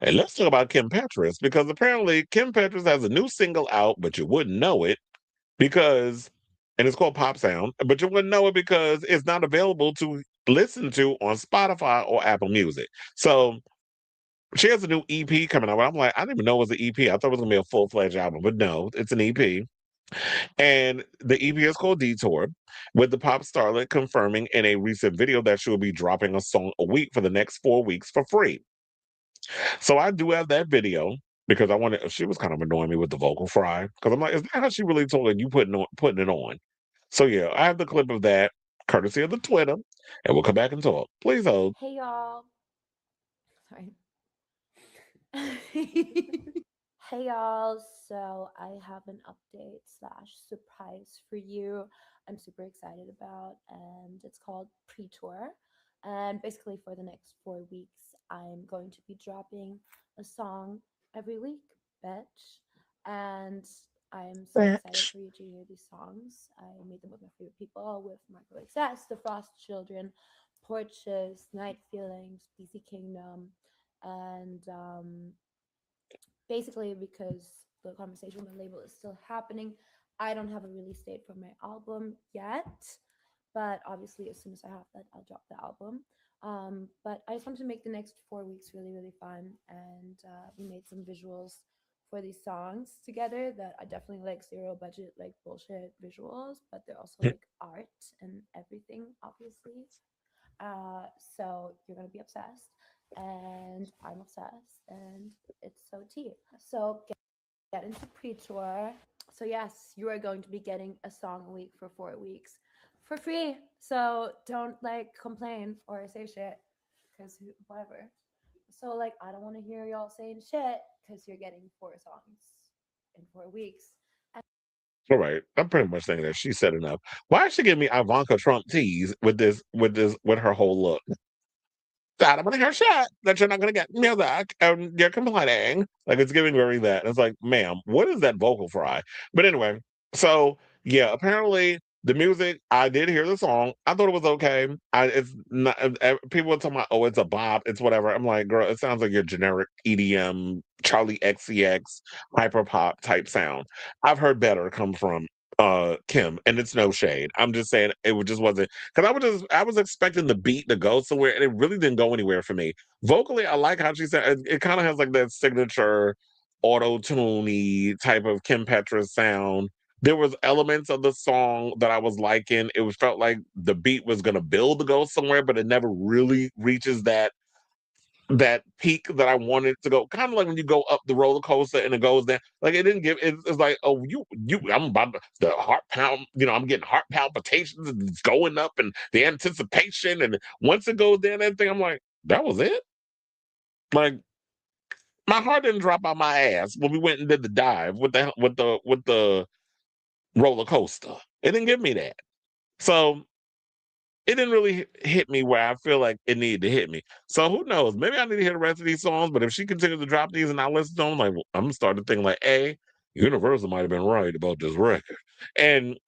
And let's talk about Kim Petras because apparently Kim Petras has a new single out, but you wouldn't know it because, and it's called Pop Sound, but you wouldn't know it because it's not available to listen to on Spotify or Apple Music. So she has a new EP coming out. I'm like, I didn't even know it was an EP. I thought it was gonna be a full fledged album, but no, it's an EP. And the EP is called Detour, with the pop starlet confirming in a recent video that she will be dropping a song a week for the next 4 weeks for free. So I do have that video because I wanted. She was kind of annoying me with the vocal fry because I'm like, is that how she really talking? You putting it on? So yeah, I have the clip of that, courtesy of the Twitter, and we'll come back and talk. Please hold. Hey y'all. Sorry. Hey y'all. So I have an update slash surprise for you. I'm super excited about, and it's called Pre-Tour. And basically, for the next 4 weeks, I'm going to be dropping a song every week, bitch. And I'm so excited Bitch. for you to hear these songs. I made them with my favorite people, with Marco Excess, The Frost Children, Porches, Night Feelings, BC Kingdom, and basically because the conversation with the label is still happening. I don't have a release date for my album yet, but obviously as soon as I have that, I'll drop the album. But I just wanted to make the next 4 weeks really, really fun, and we made some visuals for these songs together that I definitely like zero budget, like bullshit visuals, but they're also like art and everything, obviously. Uh, so you're gonna be obsessed, and I'm obsessed, and it's so tea. So get into pre-tour. So yes, you are going to be getting a song a week for 4 weeks for free. So don't like complain or say shit, because whatever. So like I don't want to hear y'all saying shit because you're getting 4 songs in 4 weeks. All right, I'm pretty much thinking that she said enough. Why is she giving me Ivanka Trump tease with her whole look? That I'm gonna hear shit that you're not gonna get music and you're complaining. Like it's giving very that. It's like, ma'am, what is that vocal fry? But anyway, so yeah, apparently the music, I did hear the song. I thought it was okay. It's not people were talking about, oh, it's a bop, it's whatever. I'm like, girl, it sounds like your generic EDM, Charlie XCX, hyper pop type sound. I've heard better come from Kim, and it's no shade. I'm just saying just wasn't because I was expecting the beat to go somewhere, and it really didn't go anywhere for me. Vocally, I like how she said it kind of has like that signature auto tuney type of Kim Petras sound. There was elements of the song that I was liking. It was felt like the beat was gonna build to go somewhere, but it never really reaches that peak that I wanted to go. Kind of like when you go up the roller coaster and it goes down. Like it didn't give. It's like, oh, I'm about the heart pound. I'm getting heart palpitations and it's going up and the anticipation. And once it goes down, that thing, I'm like, that was it. Like my heart didn't drop out my ass when we went and did the dive with the roller coaster. It didn't give me that. So it didn't really hit me where I feel like it needed to hit me. So who knows? Maybe I need to hear the rest of these songs. But if she continues to drop these and I listen to them, like I'm gonna start to think like, A, Universal might have been right about this record, and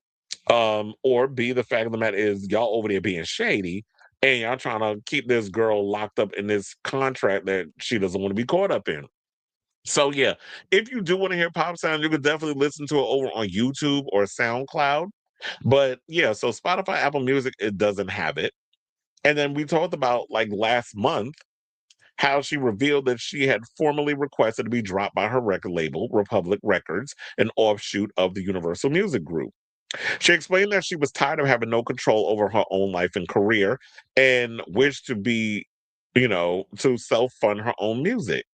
or B, the fact of the matter is y'all over there being shady and y'all trying to keep this girl locked up in this contract that she doesn't want to be caught up in. So yeah, if you do want to hear pop sound, you could definitely listen to it over on YouTube or SoundCloud. But yeah, so Spotify, Apple Music, it doesn't have it. And then we talked about like last month how she revealed that she had formally requested to be dropped by her record label, Republic Records, an offshoot of the Universal Music Group. She explained that she was tired of having no control over her own life and career and wished to to self fund her own music.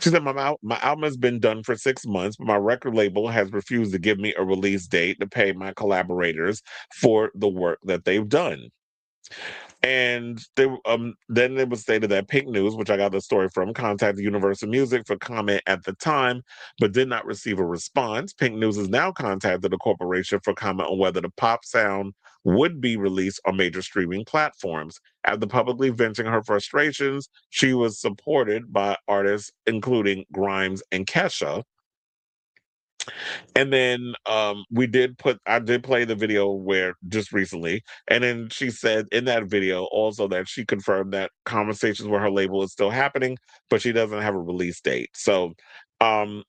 She said, my album has been done for 6 months, but my record label has refused to give me a release date to pay my collaborators for the work that they've done. And then it was stated that Pink News, which I got the story from, contacted Universal Music for comment at the time, but did not receive a response. Pink News has now contacted the corporation for comment on whether the pop sound would be released on major streaming platforms. After publicly venting her frustrations, she was supported by artists including Grimes and Kesha, And then I did play the video where just recently, and then she said in that video also that she confirmed that conversations with her label is still happening, but she doesn't have a release date. So um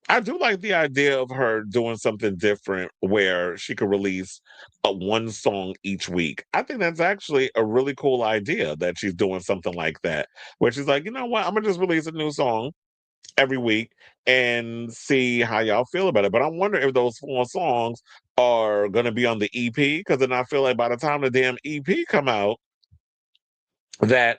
I do like the idea of her doing something different where she could release one song each week. I think that's actually a really cool idea that she's doing something like that, where she's like, you know what, I'm gonna just release a new song every week and see how y'all feel about it. But I'm wondering if those 4 songs are gonna be on the EP, because then I feel like by the time the damn EP come out, that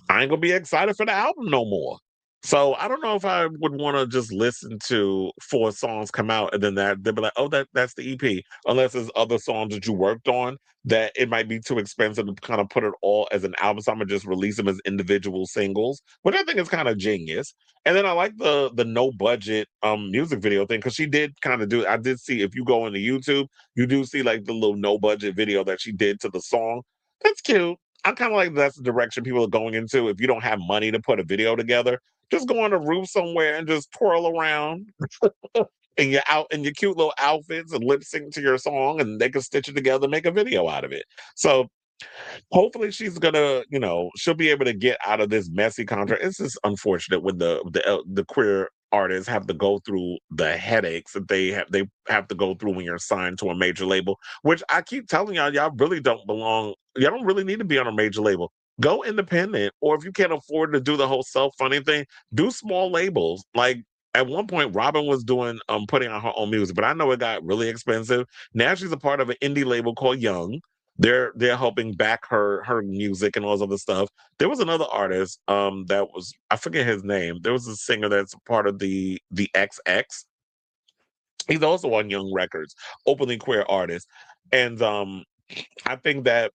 I ain't gonna be excited for the album no more. So I don't know if I would want to just listen to 4 songs come out and then that they'll be like, oh, that's the EP. Unless there's other songs that you worked on that it might be too expensive to kind of put it all as an album. So I'm gonna just release them as individual singles, which I think is kind of genius. And then I like the no budget music video thing, because she did kind of do. I did see, if you go into YouTube, you do see like the little no budget video that she did to the song. That's cute. I kind of like that's the direction people are going into. If you don't have money to put a video together, just go on a roof somewhere and just twirl around in your cute little outfits and lip sync to your song, and they can stitch it together and make a video out of it. So hopefully she's gonna, she'll be able to get out of this messy contract. It's just unfortunate when the queer artists have to go through the headaches that they have to go through when you're signed to a major label. Which I keep telling y'all really don't belong. Y'all don't really need to be on a major label. Go independent, or if you can't afford to do the whole self funding thing, do small labels. Like at one point, Robin was doing putting out her own music, but I know it got really expensive. Now she's a part of an indie label called Young. They're helping back her music and all this other stuff. There was another artist that was, I forget his name. There was a singer that's a part of the XX. He's also on Young Records, openly queer artist. And I think that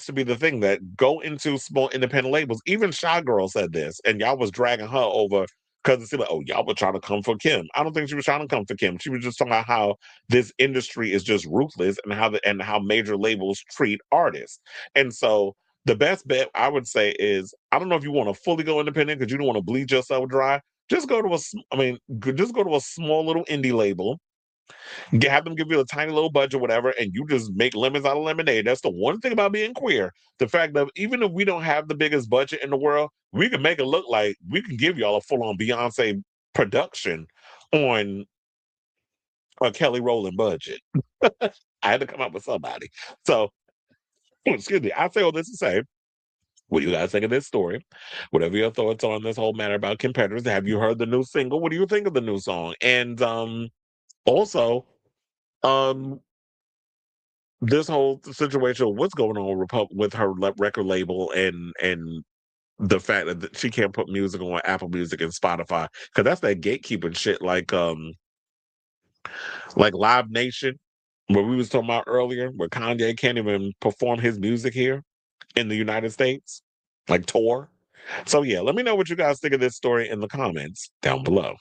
should be the thing, that go into small independent labels. Even Shy Girl said this, and y'all was dragging her over because it seemed like, oh, y'all were trying to come for Kim. I don't think she was trying to come for Kim. She was just talking about how this industry is just ruthless, and how major labels treat artists. And so the best bet I would say is, I don't know if you want to fully go independent because you don't want to bleed yourself dry. Just go to just go to a small little indie label, have them give you a tiny little budget, whatever, and you just make lemons out of lemonade. That's the one thing about being queer. The fact that even if we don't have the biggest budget in the world, we can make it look like we can give y'all a full-on Beyonce production on a Kelly Rowland budget. I had to come up with somebody. So, excuse me. I say all this to say, what do you guys think of this story? Whatever your thoughts are on this whole matter about Kim Petras, have you heard the new single? What do you think of the new song? And also, um, this whole situation, what's going on with her record label, and the fact that she can't put music on Apple Music and Spotify, because that's that gatekeeping shit, like Live Nation, where we was talking about earlier, where Kanye can't even perform his music here in the United States, like tour. So yeah, let me know what you guys think of this story in the comments down below.